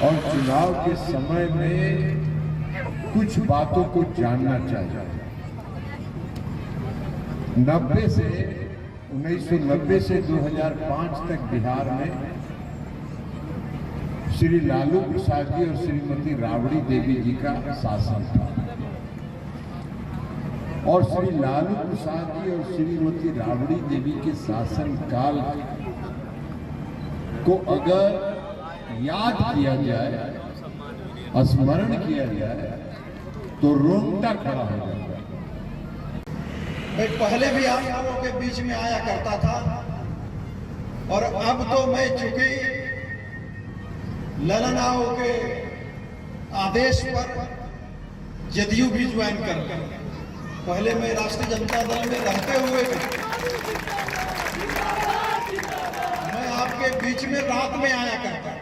और चुनाव के समय में कुछ बातों को जानना चाहिए। 1990 से 2005 तक बिहार में श्री लालू प्रसाद जी और श्रीमती राबड़ी देवी जी का शासन था और श्री लालू प्रसाद जी और श्रीमती राबड़ी देवी के शासन काल को अगर याद किया जाए, स्मरण किया जाए तो रोंगटा खड़ा हो जाता है। मैं पहले भी आप लोगों के बीच में आया करता था और अब तो मैं चूंकि ललनाओं के आदेश पर जदयू भी ज्वाइन कर गया। पहले मैं राष्ट्रीय जनता दल में रहते हुए भी मैं आपके बीच में रात में आया करता था।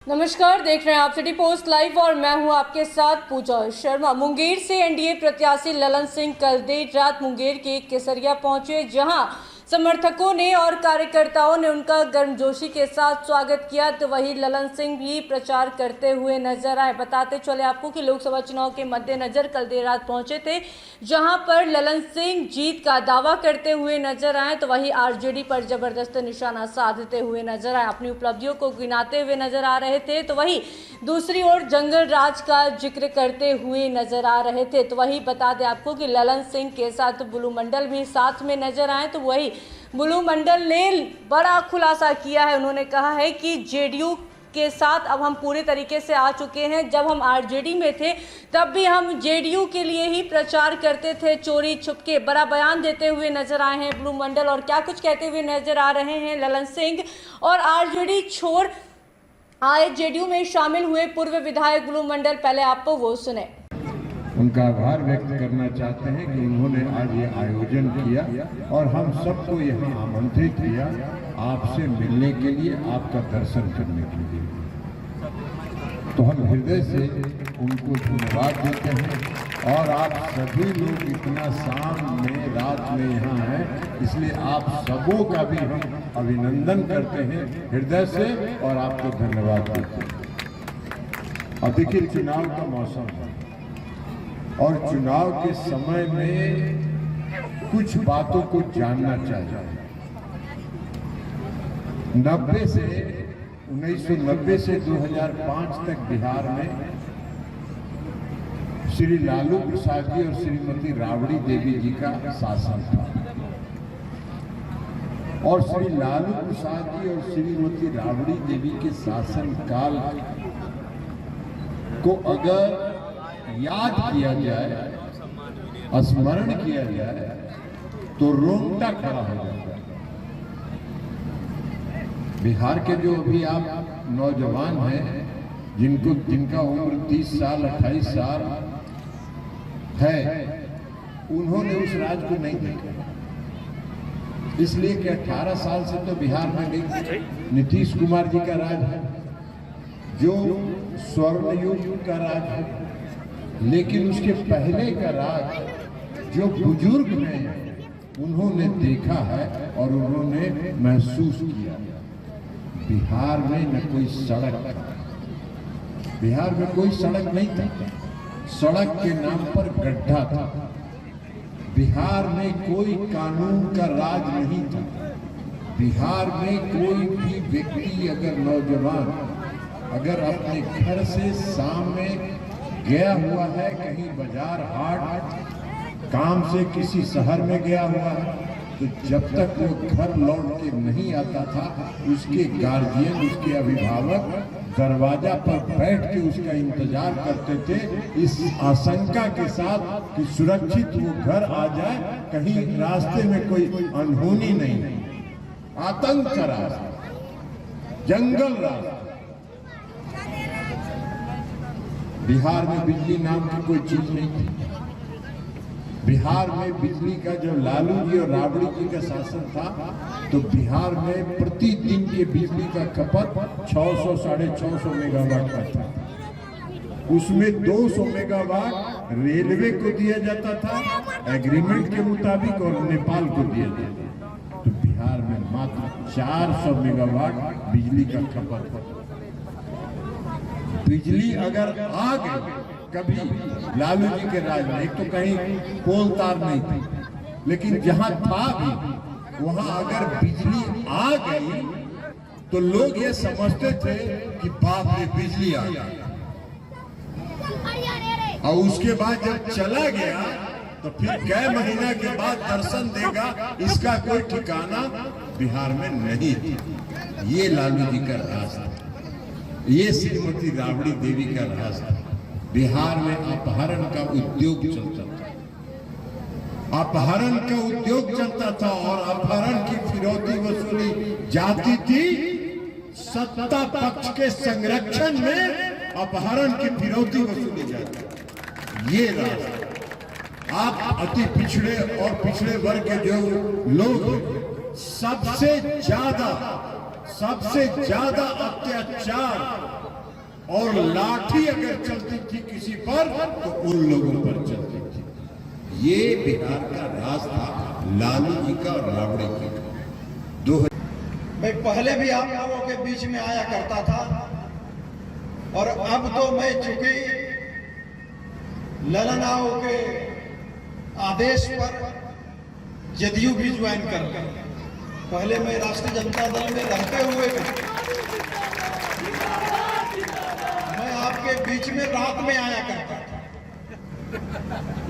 नमस्कार, देख रहे हैं आप सिटी पोस्ट लाइव और मैं हूं आपके साथ पूजा शर्मा। मुंगेर से एनडीए प्रत्याशी ललन सिंह कल देर रात मुंगेर के केसरिया पहुंचे, जहां समर्थकों ने और कार्यकर्ताओं ने उनका गर्मजोशी के साथ स्वागत किया। तो वहीं ललन सिंह भी प्रचार करते हुए नजर आए। बताते चले आपको कि लोकसभा चुनाव के मद्देनजर कल देर रात पहुंचे थे, जहां पर ललन सिंह जीत का दावा करते हुए नजर आए। तो वहीं आरजेडी पर जबरदस्त निशाना साधते हुए नजर आए, अपनी उपलब्धियों को गिनाते हुए नजर आ रहे थे। तो वहीं दूसरी ओर जंगल राज का जिक्र करते हुए नजर आ रहे थे। तो वहीं बता दें आपको कि ललन सिंह के साथ बुलू मंडल भी साथ में नजर आए। तो वही बुलू मंडल ने बड़ा खुलासा किया है। उन्होंने कहा है कि जेडीयू के साथ अब हम पूरे तरीके से आ चुके हैं। जब हम आरजेडी में थे तब भी हम जेडीयू के लिए ही प्रचार करते थे, चोरी छुपके। बड़ा बयान देते हुए नजर आए हैं बुलू मंडल, और क्या कुछ कहते हुए नजर आ रहे हैं ललन सिंह। और आरजेडी छोड़ आए जेडीयू में शामिल हुए पूर्व विधायक बुलू मंडल, पहले आपको वो सुने। उनका आभार व्यक्त करना चाहते हैं कि उन्होंने आज ये आयोजन किया और हम सबको यहाँ आमंत्रित किया आपसे मिलने के लिए, आपका दर्शन करने के लिए। तो हम हृदय से उनको धन्यवाद देते हैं। और आप सभी लोग इतना शाम में रात में यहाँ हैं, इसलिए आप सबों का भी हम अभिनंदन करते हैं हृदय से और आपको धन्यवाद देते हैं। अब देखिए, चुनाव का मौसम है और चुनाव के समय में कुछ बातों को जानना चाहिए। 1990 से 2005 तक बिहार में श्री लालू प्रसाद जी और श्रीमती राबड़ी देवी जी का शासन था और श्री लालू प्रसाद जी और श्रीमती राबड़ी देवी के शासन काल को अगर याद किया जाए, स्मरण किया जाए तो रोंगटा खड़ा हो जाता है। बिहार के जो अभी आप नौजवान हैं, जिनका उम्र 30 साल 28 साल है, उन्होंने उस राज को नहीं देखा, इसलिए कि 18 साल से तो बिहार में नहीं। नीतीश कुमार जी का राज है, जो स्वर्ण युग का राज है, लेकिन उसके पहले का राज जो बुजुर्ग हैं उन्होंने देखा है और उन्होंने महसूस किया। बिहार में न कोई सड़क था, बिहार में कोई सड़क नहीं था, सड़क के नाम पर गड्ढा था। बिहार में कोई कानून का राज नहीं था। बिहार में कोई भी व्यक्ति अगर नौजवान अगर अपने घर से शाम में गया हुआ है, कहीं बाजार हाट काम से किसी शहर में गया हुआ है, तो जब तक वो घर लौट के नहीं आता था, उसके गार्जियन, उसके अभिभावक दरवाजा पर बैठ के उसका इंतजार करते थे, इस आशंका के साथ कि सुरक्षित वो घर आ जाए, कहीं रास्ते में कोई अनहोनी नहीं। आतंक का रास्ता, जंगल रास्ता। बिहार में बिजली नाम की कोई चीज नहीं थी। बिहार में बिजली का जब लालू जी और राबड़ी जी का शासन था, तो बिहार में प्रतिदिन के बिजली का खपत 600 साढ़े 600 मेगावाट का था। उसमें 200 मेगावाट रेलवे को दिया जाता था एग्रीमेंट के मुताबिक और नेपाल को दिया जाता था। तो बिहार में मात्र 400 मेगावाट बिजली का खपत है। बिजली अगर आ गई कभी लालू जी के राज में, एक तो कहीं पोल तार नहीं थी, लेकिन जहां था भी वहां अगर बिजली आ गई तो लोग ये समझते थे कि बाप रे बिजली आ गई, और उसके बाद जब चला गया तो फिर कई महीना के बाद दर्शन देगा, इसका कोई ठिकाना बिहार में नहीं था। ये लालू जी का राज था, ये श्रीमती राबड़ी देवी का राज था। बिहार में अपहरण का उद्योग चलता था, अपहरण का उद्योग चलता था, और अपहरण की फिरौती वसूली जाती थी सत्ता पक्ष के संरक्षण में, अपहरण की फिरौती वसूली जाती थी। ये राज आप अति पिछड़े और पिछड़े वर्ग के जो लोग हैं, सबसे ज्यादा अत्याचार और लाठी अगर चलती थी किसी पर तो उन लोगों पर चलती थी। ये बिहार का राज था लालू जी का और राबड़ी जी का। मैं पहले भी आप लोगों के बीच में आया करता था, और अब तो मैं चूंकि ललनाओं के आदेश पर जदयू भी ज्वाइन कर गया। पहले मैं राष्ट्रीय जनता दल में रहते हुए मैं आपके बीच में रात में आया करता था,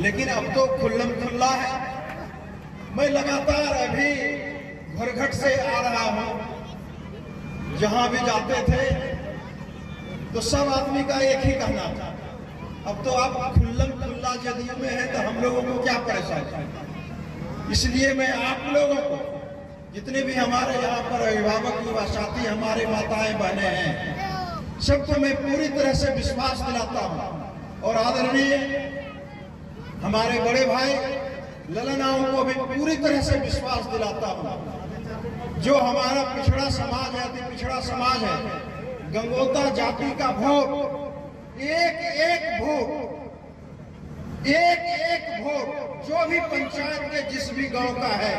लेकिन अब तो खुल्लम खुल्ला है। मैं लगातार अभी घरघट से आ रहा हूं, जहां भी जाते थे तो सब आदमी का एक ही कहना था, अब तो आप खुल्लम खुल्ला जदयू में है तो हम लोगों को क्या परेशानी है। इसलिए मैं आप लोगों को, जितने भी हमारे यहाँ पर अभिभावक युवा साथी हमारे माताएं बहने हैं, सबको मैं पूरी तरह से विश्वास दिलाता हूँ, और आदरणीय हमारे बड़े भाई ललनाओं को भी पूरी तरह से विश्वास दिलाता हूँ। जो हमारा पिछड़ा समाज है, अति पिछड़ा समाज है, गंगोता जाति का वोट, एक एक वोट जो भी पंचायत के जिस भी गांव का है,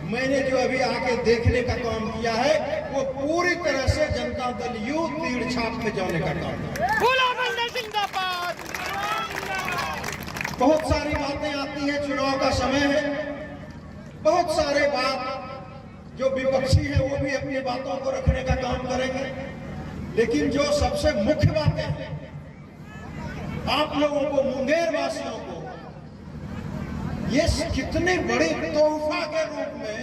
मैंने जो अभी आके देखने का काम किया है, वो पूरी तरह से जनता दल यू तीर छाप में जाने का काम है। बहुत सारी बातें आती हैं, चुनाव का समय है, बहुत सारे बात जो विपक्षी है वो भी अपनी बातों को रखने का काम करेंगे, लेकिन जो सबसे मुख्य बातें हैं, आप लोगों को, मुंगेर वासियों को, ये कितने बड़े तोहफा के रूप में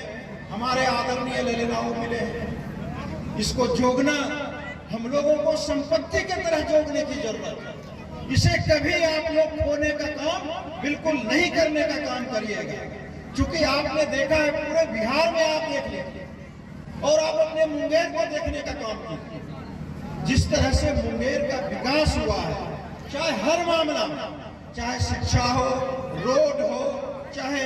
हमारे आदरणीय ललनाओं मिले हैं। इसको जोगना, हम लोगों को संपत्ति की तरह जोगने की जरूरत है। इसे कभी आप लोग खोने का काम बिल्कुल नहीं करने का काम करिएगा, क्योंकि आपने देखा है पूरे बिहार में, आप देख लीजिए, और आप अपने मुंगेर को देखने का काम कीजिए। जिस तरह से मुंगेर का विकास हुआ है, चाहे हर मामला में, चाहे शिक्षा हो, रोड हो, चाहे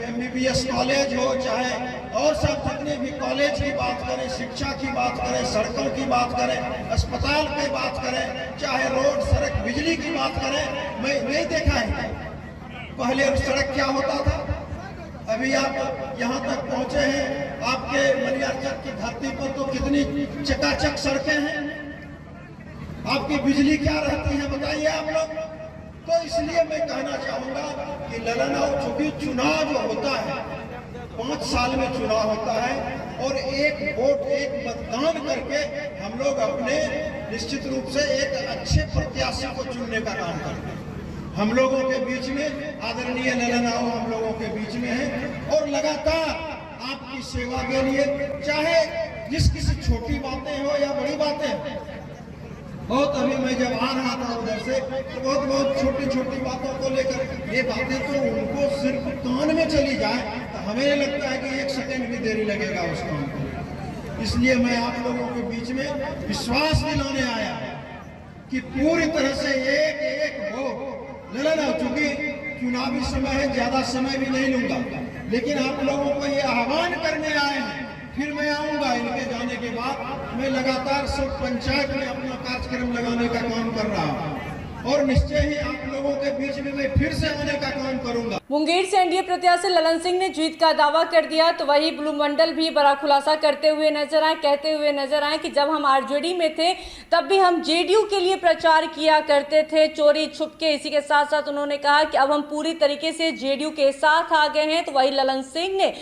MBBS कॉलेज हो, चाहे और सब जितने भी कॉलेज की बात करें, शिक्षा की बात करें, सड़कों की बात करें, अस्पताल की बात करें, चाहे रोड, सड़क, बिजली की बात करें, मैं नहीं देखा है। पहले सड़क क्या होता था, अभी आप यहाँ तक पहुंचे हैं, आपके मलियारचक की धरती पर तो कितनी चकाचक सड़कें हैं। आपकी बिजली क्या रहती है बताइए आप लोग। तो इसलिए मैं कहना चाहूंगा कि ललनाओं, चूंकि चुनाव जो होता है 5 साल में चुनाव होता है, और एक वोट, एक मतदान करके हम लोग अपने निश्चित रूप से एक अच्छे प्रत्याशी को चुनने का काम करते हैं। हम लोगों के बीच में आदरणीय ललनाओं हम लोगों के बीच में है, और लगातार आपकी सेवा के लिए, चाहे जिस किसी छोटी बातें हो या बड़ी बातें। बहुत अभी मैं जब आ रहा था उधर से, तो बहुत छोटी छोटी बातों को लेकर, ये बातें तो उनको सिर्फ कान में चली जाए तो हमें लगता है कि 1 सेकंड भी देरी लगेगा उस काम को। इसलिए मैं आप लोगों के बीच में विश्वास दिलाने आया कि पूरी तरह से एक वोट ललनाओं, चूंकि चुनावी समय है, ज्यादा समय भी नहीं लूंगा, लेकिन आप लोगों को ये आह्वान करने आए हैं। फिर मैं आऊंगा, इनके जाने के बाद मैं लगातार सब पंचायत में अपना कार्यक्रम लगाने का काम कर रहा हूं, और निश्चय ही आप लोगों के बीच में मैं फिर से आने का काम करूंगा। मुंगेर से एनडीए प्रत्याशी ललन सिंह ने जीत का दावा कर दिया, तो वही ब्लू मंडल भी बड़ा खुलासा करते हुए नजर आए, कहते हुए नजर आए कि जब हम आरजेडी में थे तब भी हम जेडीयू के लिए प्रचार किया करते थे, चोरी छुपके। इसी के साथ साथ उन्होंने कहा कि अब हम पूरी तरीके से जेडीयू के साथ आ गए हैं। तो वही ललन सिंह ने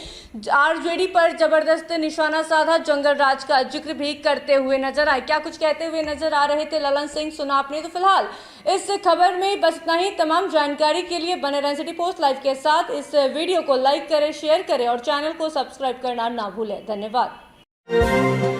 आरजेडी पर जबरदस्त निशाना साधा, जंगल राज का जिक्र भी करते हुए नजर आए। क्या कुछ कहते हुए नजर आ रहे थे ललन सिंह, सुना आपने। तो फिलहाल इस खबर में बस इतना ही। तमाम जानकारी के लिए बने रहें सिटी पोस्ट लाइव के साथ। इस वीडियो को लाइक करें, शेयर करें और चैनल को सब्सक्राइब करना ना भूलें। धन्यवाद।